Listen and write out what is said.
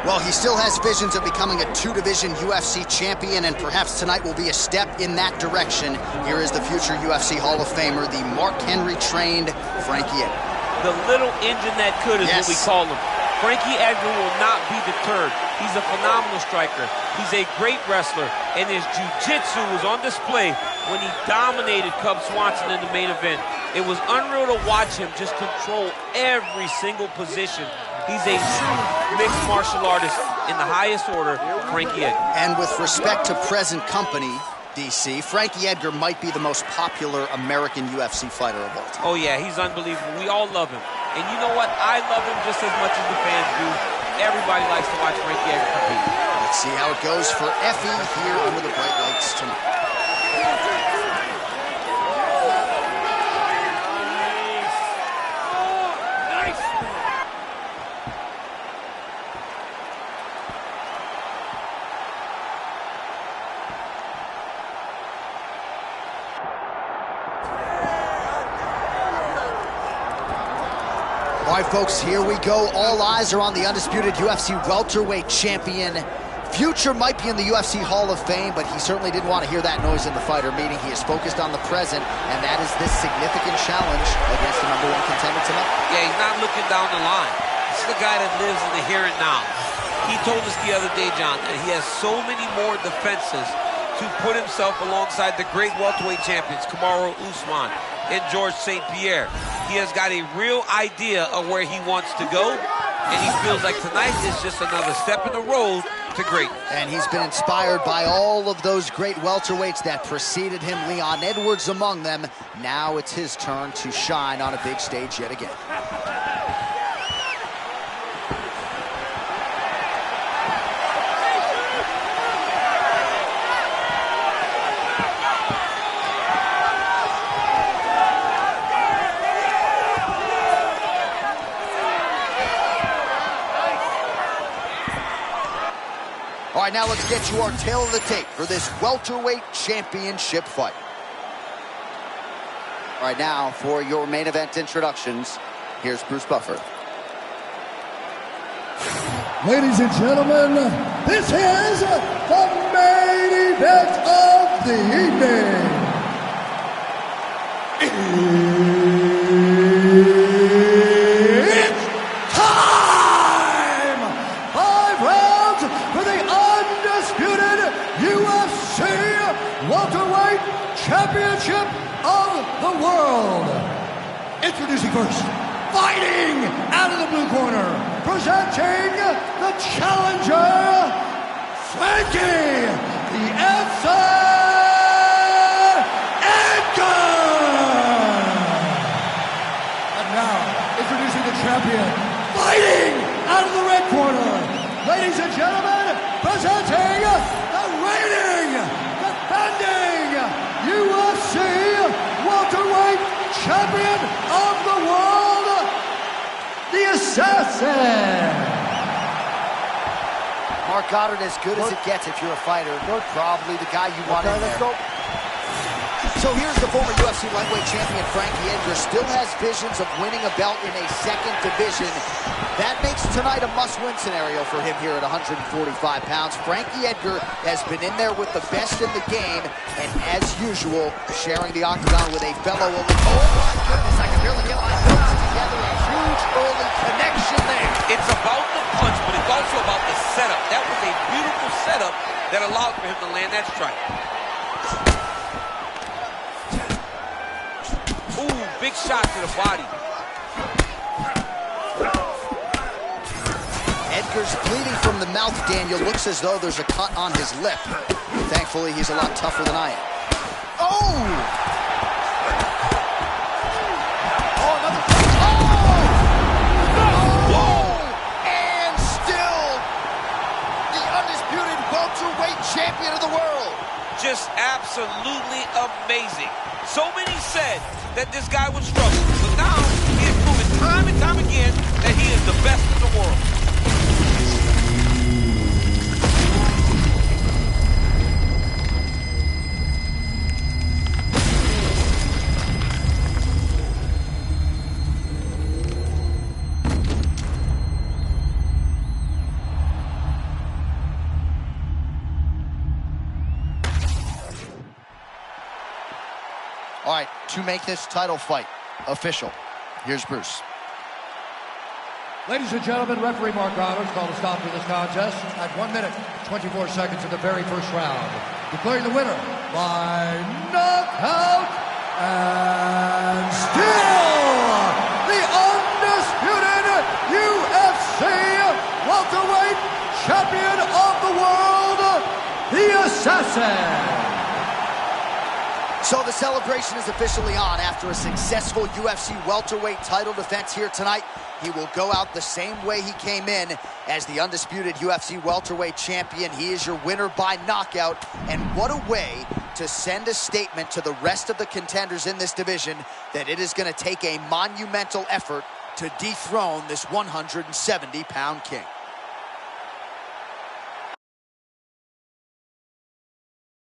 Well, he still has visions of becoming a two-division UFC champion, and perhaps tonight will be a step in that direction. Here is the future UFC Hall of Famer, the Mark Henry-trained Frankie Edgar. The little engine that could is what we call him. Frankie Edgar will not be deterred. He's a phenomenal striker. He's a great wrestler, and his jiu-jitsu was on display when he dominated Cub Swanson in the main event. It was unreal to watch him just control every single position. He's a true mixed martial artist in the highest order, Frankie Edgar. And with respect to present company, DC, Frankie Edgar might be the most popular American UFC fighter of all time. Oh yeah, he's unbelievable. We all love him. And you know what? I love him just as much as the fans do. Everybody likes to watch Frankie Edgar compete. Let's see how it goes for Effie here under the bright lights tonight. All right, folks, here we go. All eyes are on the undisputed UFC welterweight champion. Future might be in the UFC Hall of Fame, but he certainly didn't want to hear that noise in the fighter meeting. He is focused on the present, and that is this significant challenge against the #1 contender tonight. Yeah, he's not looking down the line. This is the guy that lives in the here and now. He told us the other day, John, that he has so many more defenses to put himself alongside the great welterweight champions, Kamaru Usman and George St. Pierre. He has got a real idea of where he wants to go, and he feels like tonight is just another step in the road to greatness. And he's been inspired by all of those great welterweights that preceded him, Leon Edwards among them. Now it's his turn to shine on a big stage yet again. All right, now let's get you our tail of the tape for this welterweight championship fight. All right, now for your main event introductions, here's Bruce Buffer. Ladies and gentlemen, this is the main event of the evening. It's time! 5 rounds for the undisputed UFC welterweight championship of the world. Introducing first, fighting out of the blue corner, presenting the challenger, Frankie, the answer, Edgar. And now, introducing the champion, fighting out of the red corner, ladies and gentlemen, presenting the reigning, defending UFC welterweight champion of the world, the Assassin. Mark Goddard, as good as it gets if you're a fighter. Probably the guy you want in there. So here's the former UFC lightweight champion, Frankie Edgar. Still has visions of winning a belt in a second division. That makes tonight a must-win scenario for him here at 145 pounds. Frankie Edgar has been in there with the best in the game, and as usual, sharing the octagon with a fellow elite. Oh my goodness, I can barely get my notes together. A huge early connection there. It's about the punch, but it's also about the setup. That was a beautiful setup that allowed for him to land that strike. Ooh, big shot to the body. Edgar's bleeding from the mouth, Daniel. Looks as though there's a cut on his lip. Thankfully, he's a lot tougher than I am. Oh! Oh, another punch. Oh! Oh! And still, the undisputed welterweight champion of the world. Just absolutely amazing. So many said that this guy would struggle, but now he has proven time and time again that he is the best in the world. to make this title fight official. Here's Bruce. Ladies and gentlemen, referee Mark Roberts called a stop to this contest at 1 minute, 24 seconds of the very first round, declaring the winner by knockout and still the undisputed UFC welterweight champion of the world, the Assassin. So the celebration is officially on. After a successful UFC welterweight title defense here tonight, he will go out the same way he came in as the undisputed UFC welterweight champion. He is your winner by knockout, and what a way to send a statement to the rest of the contenders in this division that it is going to take a monumental effort to dethrone this 170-pound king.